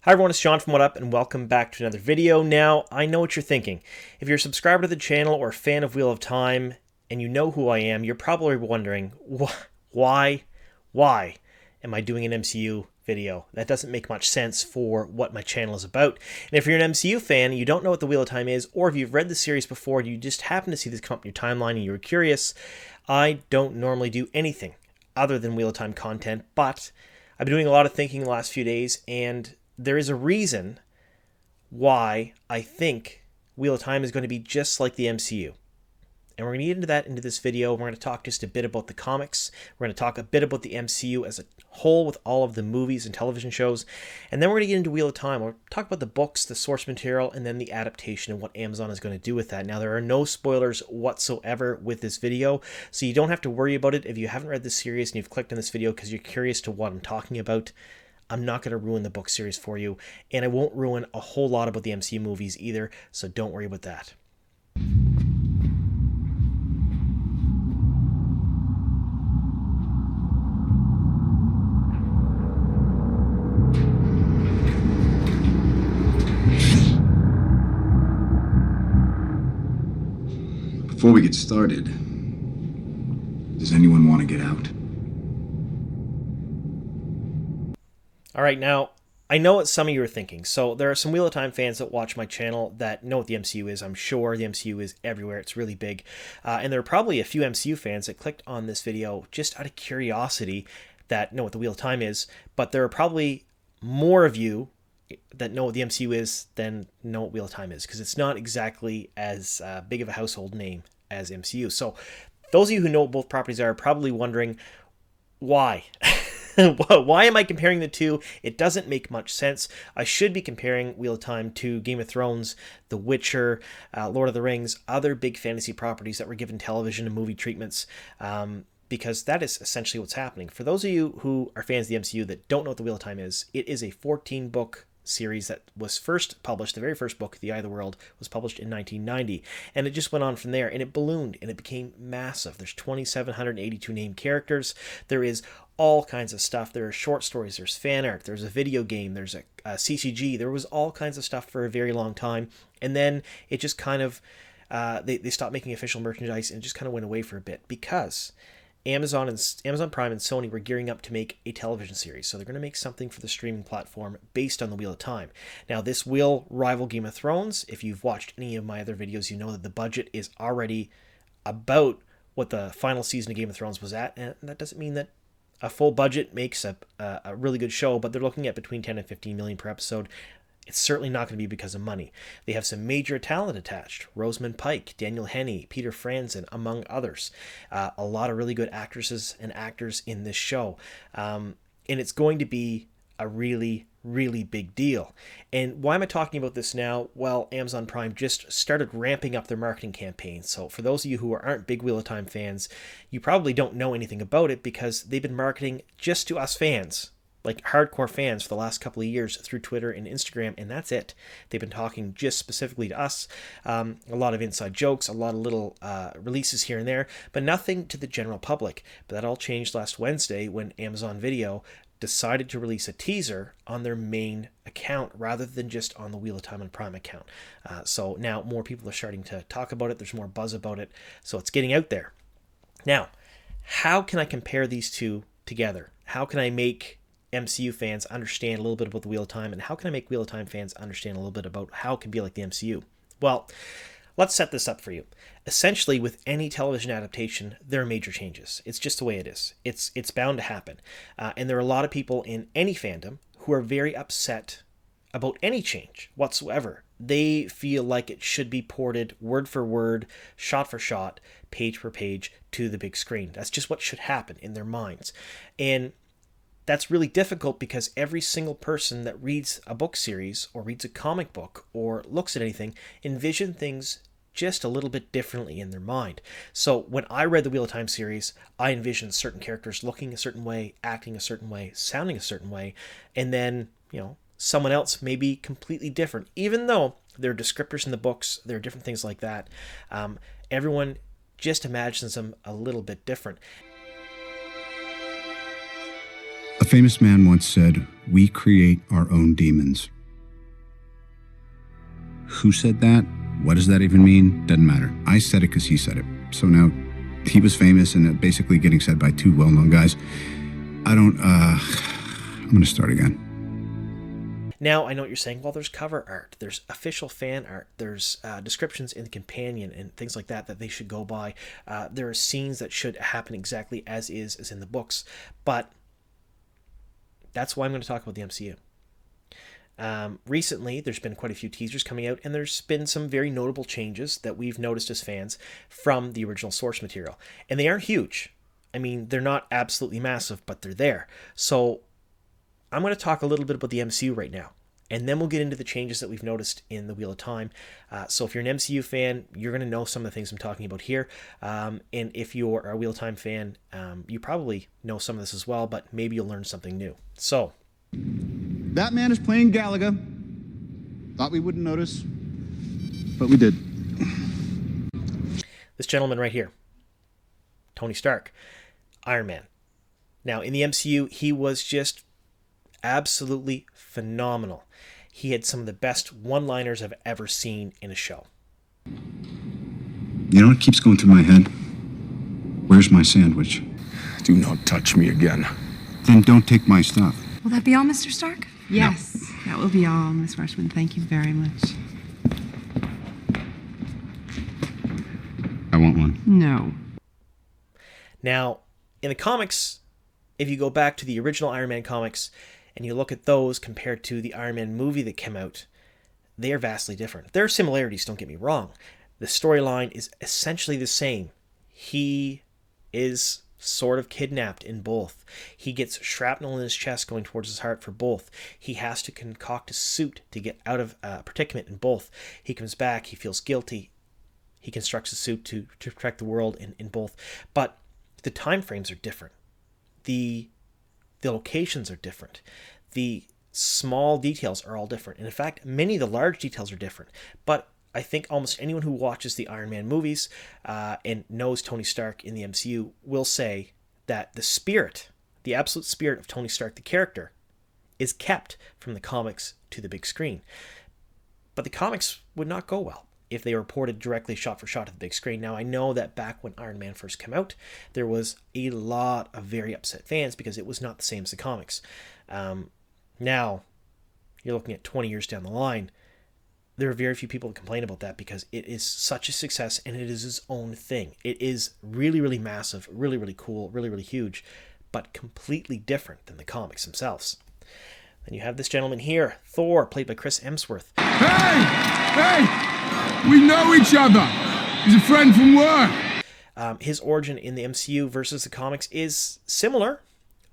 Hi everyone, it's John from What Up, and welcome back to another video. Now, I know what you're thinking. If you're a subscriber to the channel or a fan of Wheel of Time, and you know who I am, you're probably wondering, why am I doing an MCU video? That doesn't make much sense for what my channel is about. And if you're an MCU fan and you don't know what the Wheel of Time is, or if you've read the series before and you just happen to see this come up in your timeline and you were curious, I don't normally do anything other than Wheel of Time content, but I've been doing a lot of thinking the last few days, and there is a reason why I think Wheel of Time is going to be just like the MCU. And we're going to get into that into this video. We're going to talk just a bit about the comics. We're going to talk a bit about the MCU as a whole with all of the movies and television shows. And then we're going to get into Wheel of Time. We'll talk about the books, the source material, and then the adaptation and what Amazon is going to do with that. Now, there are no spoilers whatsoever with this video, so you don't have to worry about it if you haven't read this series and you've clicked on this video because you're curious to what I'm talking about. I'm not going to ruin the book series for you, and I won't ruin a whole lot about the MCU movies either, so don't worry about that. Before we get started, does anyone want to get out? All right, now, I know what some of you are thinking. So there are some Wheel of Time fans that watch my channel that know what the MCU is. I'm sure the MCU is everywhere. It's really big. And there are probably a few MCU fans that clicked on this video just out of curiosity that know what the Wheel of Time is. But there are probably more of you that know what the MCU is than know what Wheel of Time is, because it's not exactly as big of a household name as MCU. So those of you who know what both properties are probably wondering, why? Why am I comparing the two? It doesn't make much sense. I should be comparing Wheel of Time to Game of Thrones, The Witcher, Lord of the Rings, other big fantasy properties that were given television and movie treatments, because that is essentially what's happening. For those of you who are fans of the MCU that don't know what the Wheel of Time is, it is a 14-book series that was first published. The very first book, The Eye of the World, was published in 1990, and it just went on from there, and it ballooned, and it became massive. There's 2,782 named characters. There is all kinds of stuff. There are short stories, there's fan art, there's a video game, there's a CCG. There was all kinds of stuff for a very long time, and then it just kind of they stopped making official merchandise, and it just kind of went away for a bit because Amazon Prime and Sony were gearing up to make a television series. So they're going to make something for the streaming platform based on the Wheel of Time. Now, this will rival Game of Thrones. If you've watched any of my other videos, you know that the budget is already about what the final season of Game of Thrones was at. And that doesn't mean that a full budget makes a really good show, but they're looking at between 10 and 15 million per episode. It's certainly not going to be because of money. They have some major talent attached. Rosamund Pike, Daniel Henney, Peter Franzen, among others. A lot of really good actresses and actors in this show. And it's going to be a really, really big deal. And why am I talking about this now? Well, Amazon Prime just started ramping up their marketing campaign. So for those of you who aren't big Wheel of Time fans, you probably don't know anything about it because they've been marketing just to us fans, like hardcore fans, for the last couple of years through Twitter and Instagram, and that's it. They've been talking just specifically to us. A lot of inside jokes, a lot of little releases here and there, but nothing to the general public. But that all changed last Wednesday when Amazon Video decided to release a teaser on their main account rather than just on the Wheel of Time and Prime account. So now more people are starting to talk about it. There's more buzz about it. So it's getting out there. Now, how can I compare these two together? How can I make MCU fans understand a little bit about the Wheel of Time, and how can I make Wheel of Time fans understand a little bit about how it can be like the MCU? Well, let's set this up for you. Essentially, with any television adaptation, there are major changes. It's just the way it is. It's bound to happen. And there are a lot of people in any fandom who are very upset about any change whatsoever. They feel like it should be ported word for word, shot for shot, page per page to the big screen. That's just what should happen in their minds. And that's really difficult because every single person that reads a book series or reads a comic book or looks at anything envision things just a little bit differently in their mind. So when I read the Wheel of Time series, I envisioned certain characters looking a certain way, acting a certain way, sounding a certain way, and then, someone else may be completely different. Even though there are descriptors in the books, there are different things like that, everyone just imagines them a little bit different. A famous man once said, "We create our own demons." Who said that? What does that even mean? Doesn't matter. I said it because he said it. So now he was famous and basically getting said by two well-known guys. I'm going to start again. Now, I know what you're saying. Well, there's cover art, there's official fan art, there's descriptions in the companion and things like that they should go by. There are scenes that should happen exactly as in the books. But that's why I'm going to talk about the MCU. Recently, there's been quite a few teasers coming out, and there's been some very notable changes that we've noticed as fans from the original source material. And they aren't huge. I mean, they're not absolutely massive, but they're there. So I'm going to talk a little bit about the MCU right now, and then we'll get into the changes that we've noticed in the Wheel of Time. So if you're an MCU fan, you're going to know some of the things I'm talking about here. And if you're a Wheel of Time fan, you probably know some of this as well, but maybe you'll learn something new. So that man is playing Galaga. Thought we wouldn't notice, but we did. This gentleman right here, Tony Stark, Iron Man. Now, in the MCU, he was just absolutely phenomenal. He had some of the best one-liners I've ever seen in a show. You know what keeps going through my head? Where's my sandwich? Do not touch me again. Then don't take my stuff. Will that be all, Mr. Stark? Yes, that will be all, Miss Rushman. Thank you very much. I want one. No. Now, in the comics, if you go back to the original Iron Man comics and you look at those compared to the Iron Man movie that came out, they are vastly different. There are similarities, don't get me wrong. The storyline is essentially the same. He is sort of kidnapped in both. He gets shrapnel in his chest going towards his heart for both. He has to concoct a suit to get out of a predicament in both. He comes back, he feels guilty. He constructs a suit to protect the world in both. But the time frames are different. The locations are different. The small details are all different. And in fact, many of the large details are different. But I think almost anyone who watches the Iron Man movies and knows Tony Stark in the MCU will say that the spirit, the absolute spirit of Tony Stark, the character, is kept from the comics to the big screen. But the comics would not go well if they were ported directly shot for shot to the big screen. Now, I know that back when Iron Man first came out, there was a lot of very upset fans because it was not the same as the comics. Now, you're looking at 20 years down the line, there are very few people that complain about that because it is such a success and it is its own thing. It is really, really massive, really, really cool, really, really huge, but completely different than the comics themselves. Then you have this gentleman here, Thor, played by Chris Hemsworth. Hey! We know each other! He's a friend from work! His origin in the MCU versus the comics is similar,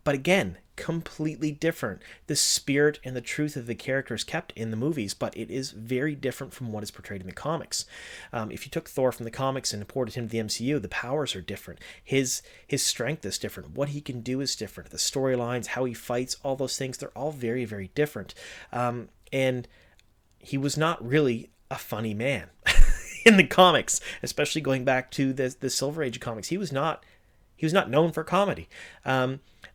but again, completely different. The spirit and the truth of the character is kept in the movies, but it is very different from what is portrayed in the comics. If you took Thor from the comics and ported him to the MCU, the powers are different. His strength is different. What he can do is different. The storylines, how he fights, all those things, they're all very, very different. And he was not really a funny man in the comics, especially going back to the Silver Age comics. He was not known for comedy.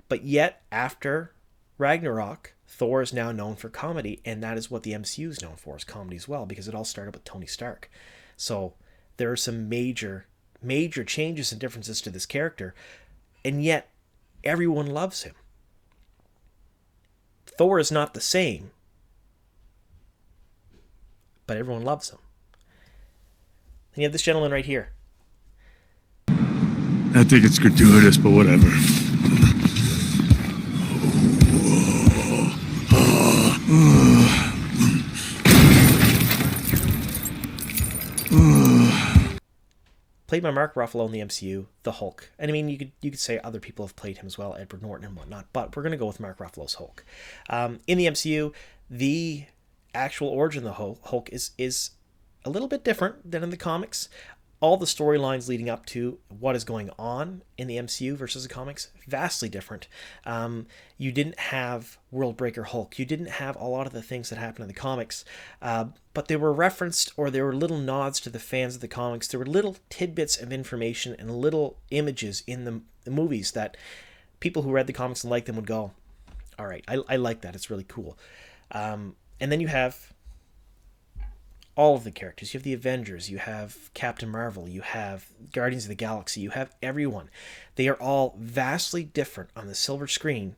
But yet, after Ragnarok, Thor is now known for comedy, and that is what the MCU is known for, is comedy as well, because it all started with Tony Stark. So there are some major, major changes and differences to this character, and yet everyone loves him. Thor is not the same, but everyone loves him. And you have this gentleman right here. I think it's gratuitous, but whatever. Played by Mark Ruffalo in the MCU, the Hulk. And I mean, you could say other people have played him as well, Edward Norton and whatnot, but we're going to go with Mark Ruffalo's Hulk. In the MCU, the actual origin of the Hulk is a little bit different than in the comics. All the storylines leading up to what is going on in the MCU versus the comics, vastly different. You didn't have World Breaker Hulk. You didn't have a lot of the things that happened in the comics, but they were referenced, or there were little nods to the fans of the comics. There were little tidbits of information and little images in the movies that people who read the comics and liked them would go, All right, I like that. It's really cool. And then you have all of the characters. You have the Avengers, you have Captain Marvel, you have Guardians of the Galaxy, you have everyone. They are all vastly different on the silver screen,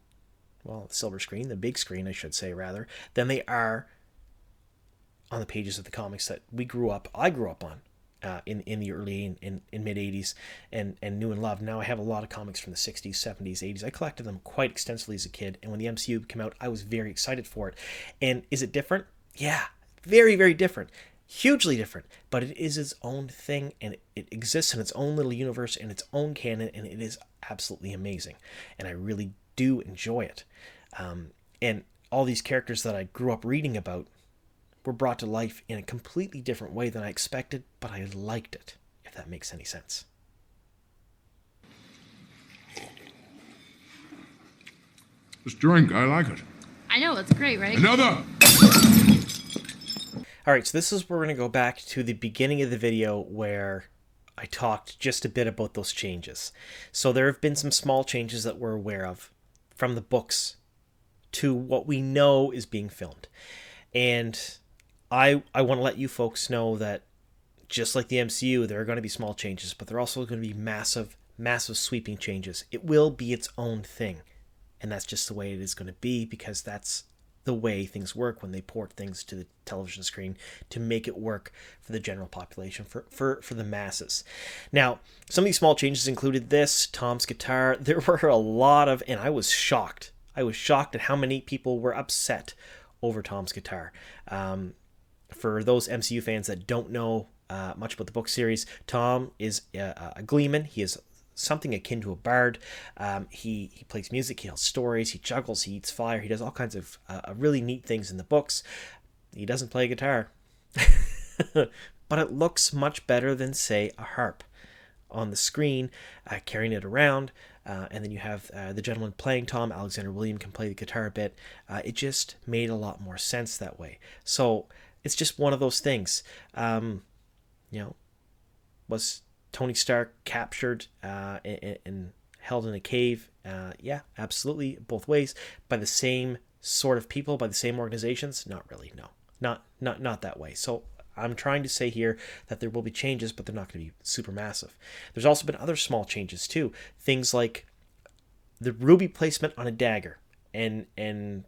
well, the silver screen, the big screen, I should say, rather, than they are on the pages of the comics that I grew up on in the early in mid 80s and knew and loved. Now I have a lot of comics from the 60s, 70s, 80s. I collected them quite extensively as a kid, and when the MCU came out, I was very excited for it. And is it different? Yeah, very, very different. Hugely different, but it is its own thing, and it exists in its own little universe, in its own canon, and it is absolutely amazing. And I really do enjoy it. And all these characters that I grew up reading about were brought to life in a completely different way than I expected, but I liked it, if that makes any sense. This drink, I like it. I know, it's great, right? Another! All right, so this is where we're going to go back to the beginning of the video where I talked just a bit about those changes. So there have been some small changes that we're aware of from the books to what we know is being filmed. And I want to let you folks know that just like the MCU, there are going to be small changes, but there are also going to be massive, massive sweeping changes. It will be its own thing. And that's just the way it is going to be, because that's the way things work when they port things to the television screen to make it work for the general population, for the masses. Now, some of these small changes included this, Tom's guitar. There were a lot of, and I was shocked. I was shocked at how many people were upset over Tom's guitar. For those MCU fans that don't know much about the book series, Tom is a gleeman. He is something akin to a bard. He plays music, he tells stories, he juggles, he eats fire, he does all kinds of really neat things in the books. He doesn't play guitar, but it looks much better than, say, a harp on the screen, carrying it around. And then you have the gentleman playing Tom, Alexander William, can play the guitar a bit. It just made a lot more sense that way. So it's just one of those things. Was Tony Stark captured and held in a cave? Yeah, absolutely, both ways. By the same sort of people, by the same organizations? Not really, no. Not that way. So I'm trying to say here that there will be changes, but they're not going to be super massive. There's also been other small changes too. Things like the ruby placement on a dagger. And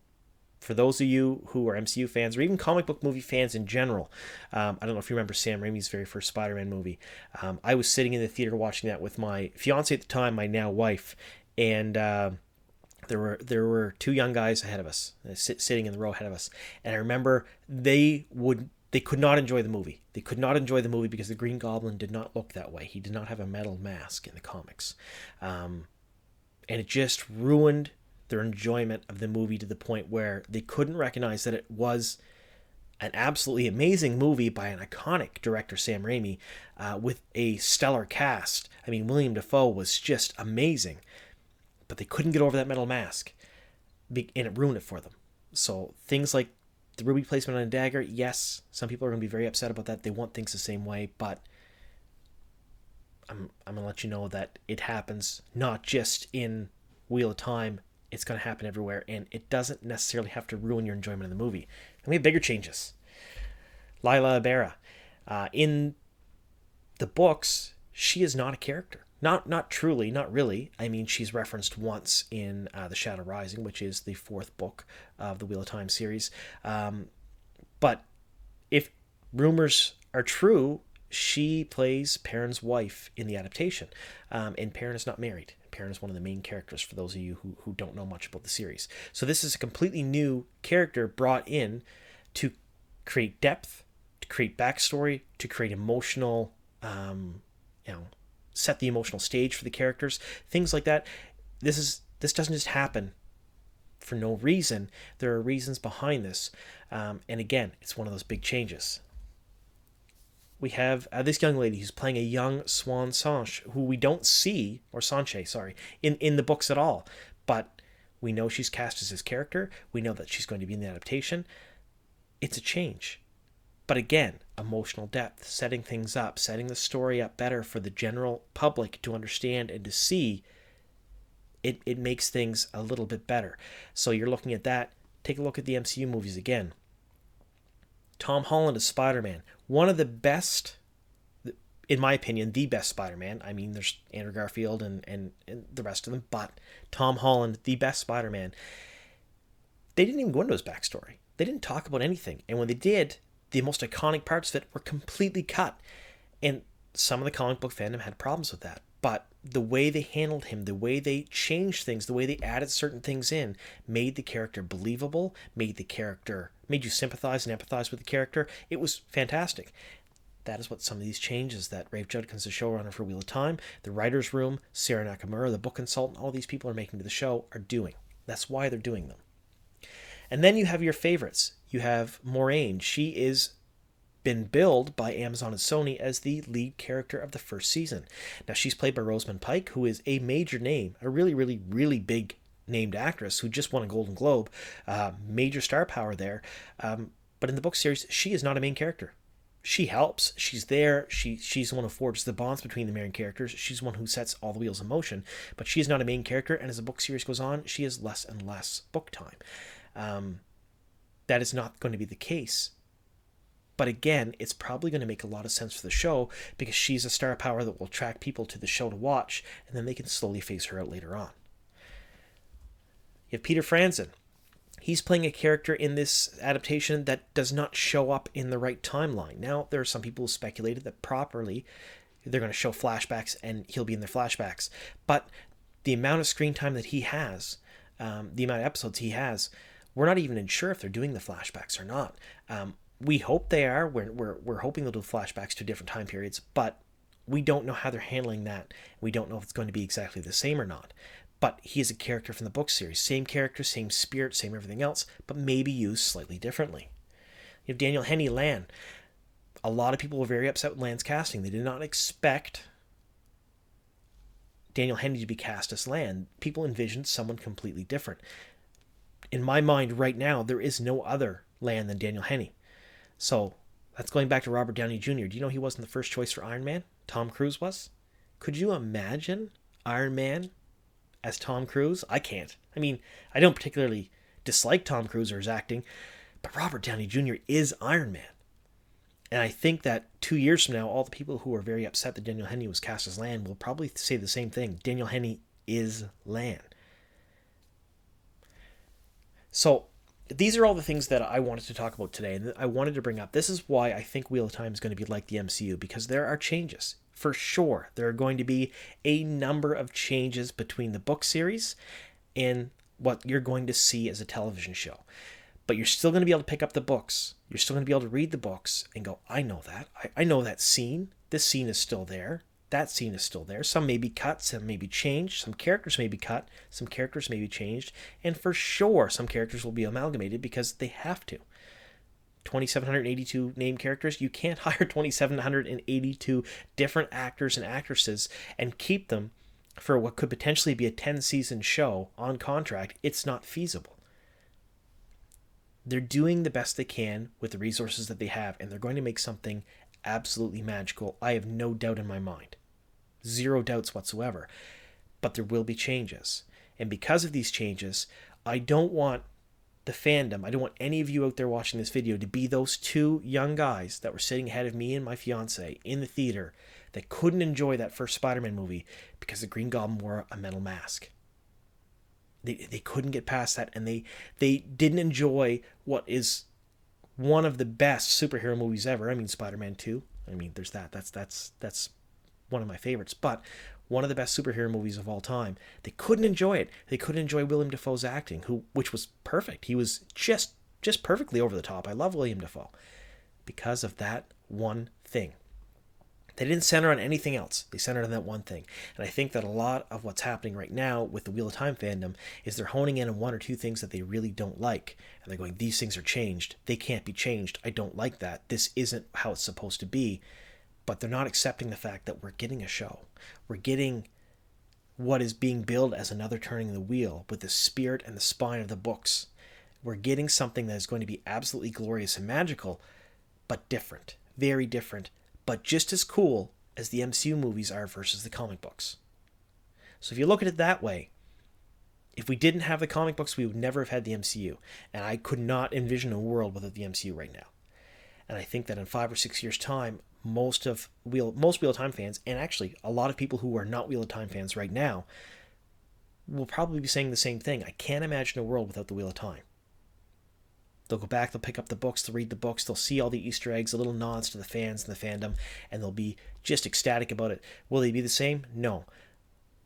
for those of you who are MCU fans, or even comic book movie fans in general, I don't know if you remember Sam Raimi's very first Spider-Man movie. I was sitting in the theater watching that with my fiance at the time, my now wife, and there were two young guys ahead of us, sitting in the row ahead of us, and I remember they could not enjoy the movie. They could not enjoy the movie because the Green Goblin did not look that way. He did not have a metal mask in the comics, and it just ruined their enjoyment of the movie to the point where they couldn't recognize that it was an absolutely amazing movie by an iconic director, Sam Raimi, with a stellar cast. I mean, William Dafoe was just amazing, but they couldn't get over that metal mask, and it ruined it for them. So things like the ruby placement on a dagger, yes, some people are going to be very upset about that. They want things the same way, but I'm going to let you know that it happens not just in Wheel of Time. It's going to happen everywhere, and it doesn't necessarily have to ruin your enjoyment of the movie. And we have bigger changes. Lila Bara. In the books, she is not a character. Not truly, not really. I mean, she's referenced once in The Shadow Rising, which is the fourth book of the Wheel of Time series. But if rumors are true, she plays Perrin's wife in the adaptation. And Perrin is not married. Perrin is one of the main characters for those of you who don't know much about the series. So this is a completely new character brought in to create depth, to create backstory, to create emotional, set the emotional stage for the characters, things like that. This doesn't just happen for no reason. There are reasons behind this. And again, it's one of those big changes. We have this young lady who's playing a young Swan Sanche, who we don't see, or Sanche, sorry, in the books at all. But we know she's cast as his character. We know that she's going to be in the adaptation. It's a change. But again, emotional depth, setting things up, setting the story up better for the general public to understand and to see it makes things a little bit better. So you're looking at that. Take a look at the MCU movies again. Tom Holland as Spider-Man, one of the best, in my opinion, the best Spider-Man. I mean, there's Andrew Garfield and the rest of them, but Tom Holland, the best Spider-Man. They didn't even go into his backstory. They didn't talk about anything. And when they did, the most iconic parts of it were completely cut. And some of the comic book fandom had problems with that. But the way they handled him, the way they changed things, the way they added certain things in, made the character believable, made you sympathize and empathize with the character. It was fantastic. That is what some of these changes that Rafe Judkins, the showrunner for Wheel of Time, the writer's room, Sarah Nakamura, the book consultant, all these people are making to the show are doing. That's why they're doing them. And then you have your favorites. You have Maureen. She is been billed by Amazon and Sony as the lead character of the first season. Now, she's played by Rosamund Pike, who is a major name, a really, really, really big named actress who just won a Golden Globe, major star power there. But in the book series, she is not a main character. She helps. She's there. She's the one who forges the bonds between the main characters. She's the one who sets all the wheels in motion. But she is not a main character, and as the book series goes on, she has less and less book time. That is not going to be the case. But again, it's probably going to make a lot of sense for the show because she's a star power that will attract people to the show to watch, and then they can slowly phase her out later on. You have Peter Franzen. He's playing a character in this adaptation that does not show up in the right timeline. Now, there are some people who speculated that properly they're going to show flashbacks and he'll be in their flashbacks. But the amount of screen time that he has, the amount of episodes he has, we're not even sure if they're doing the flashbacks or not. We hope they are. We're hoping they'll do flashbacks to different time periods, but we don't know how they're handling that. We don't know if it's going to be exactly the same or not. But he is a character from the book series. Same character, same spirit, same everything else, but maybe used slightly differently. You have Daniel Henney, Lan. A lot of people were very upset with Lan's casting. They did not expect Daniel Henney to be cast as Lan. People envisioned someone completely different. In my mind right now, there is no other Lan than Daniel Henney. So that's going back to Robert Downey Jr. Do you know he wasn't the first choice for Iron Man? Tom Cruise was? Could you imagine Iron Man as Tom Cruise? I can't. I mean, I don't particularly dislike Tom Cruise or his acting, but Robert Downey Jr. is Iron Man. And I think that 2 years from now, all the people who are very upset that Daniel Henney was cast as Lan will probably say the same thing. Daniel Henney is Lan. So these are all the things that I wanted to talk about today, and I wanted to bring up. This is why I think Wheel of Time is going to be like the MCU, because there are changes. For sure, there are going to be a number of changes between the book series and what you're going to see as a television show. But you're still going to be able to pick up the books. You're still going to be able to read the books and go, I know that. I know that scene. This scene is still there. That scene is still there. Some may be cut, some may be changed, some characters may be cut, some characters may be changed, and for sure some characters will be amalgamated because they have to. 2,782 named characters, you can't hire 2,782 different actors and actresses and keep them for what could potentially be a 10-season show on contract. It's not feasible. They're doing the best they can with the resources that they have, and they're going to make something absolutely magical. I have no doubt in my mind. Zero doubts whatsoever. But there will be changes. And because of these changes, I don't want the fandom, I don't want any of you out there watching this video to be those two young guys that were sitting ahead of me and my fiance in the theater that couldn't enjoy that first Spider-Man movie because the Green Goblin wore a metal mask. They couldn't get past that, and they didn't enjoy what is one of the best superhero movies ever. I mean, Spider-Man 2. I mean, there's that. That's one of my favorites. But one of the best superhero movies of all time. They couldn't enjoy it. They couldn't enjoy Willem Dafoe's acting, which was perfect. He was just perfectly over the top. I love William Dafoe because of that one thing. They didn't center on anything else. They centered on that one thing. And I think that a lot of what's happening right now with the Wheel of Time fandom is they're honing in on one or two things that they really don't like. And they're going, these things are changed. They can't be changed. I don't like that. This isn't how it's supposed to be. But they're not accepting the fact that we're getting a show. We're getting what is being billed as another turning the wheel with the spirit and the spine of the books. We're getting something that is going to be absolutely glorious and magical, but different. Very different. But just as cool as the MCU movies are versus the comic books. So if you look at it that way, If we didn't have the comic books, we would never have had the MCU. And I could not envision a world without the MCU right now. And I think that in 5 or 6 years' time, most Wheel of Time fans, and actually a lot of people who are not Wheel of Time fans right now, will probably be saying the same thing. I can't imagine a world without the Wheel of Time. They'll go back, they'll pick up the books, they'll read the books, they'll see all the Easter eggs, the little nods to the fans and the fandom, and they'll be just ecstatic about it. Will they be the same? No.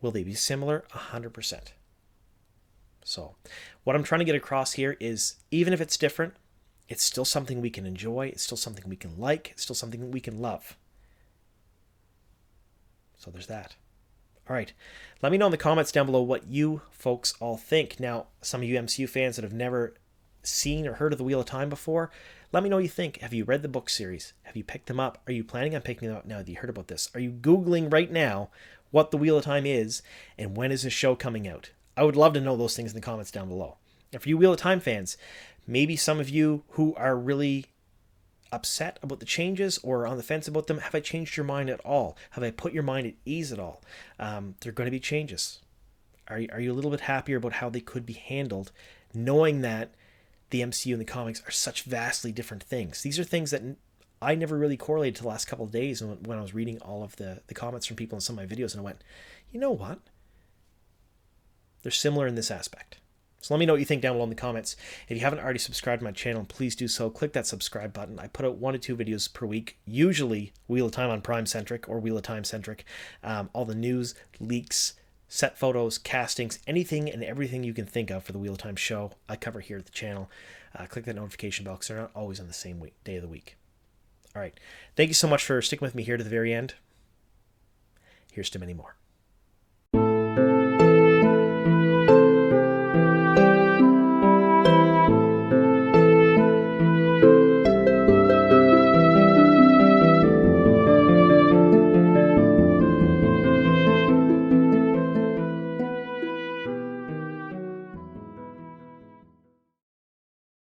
Will they be similar? 100%. So, what I'm trying to get across here is, even if it's different, it's still something we can enjoy, it's still something we can like, it's still something we can love. So there's that. All right, let me know in the comments down below what you folks all think. Now, some of you MCU fans that have never seen or heard of the Wheel of Time before, let me know what you think. Have you read the book series? Have you picked them up? Are you planning on picking them up now that you heard about this? Are you Googling right now what the Wheel of Time is and when is the show coming out? I would love to know those things in the comments down below. And for you Wheel of Time fans, maybe some of you who are really upset about the changes or on the fence about them, have I changed your mind at all? Have I put your mind at ease at all? There are going to be changes. Are you a little bit happier about how they could be handled, knowing that the MCU and the comics are such vastly different things? These are things that I never really correlated to the last couple of days when I was reading all of the comments from people in some of my videos, and I went, you know what? They're similar in this aspect. So let me know what you think down below in the comments. If you haven't already subscribed to my channel, please do so. Click that subscribe button. I put out 1 to 2 videos per week, usually Wheel of Time on Prime centric or Wheel of Time centric. All the news, leaks, set photos, castings, anything and everything you can think of for the Wheel of Time show, I cover here at the channel. Click that notification bell because they're not always on the same day of the week. All right. Thank you so much for sticking with me here to the very end. Here's to many more.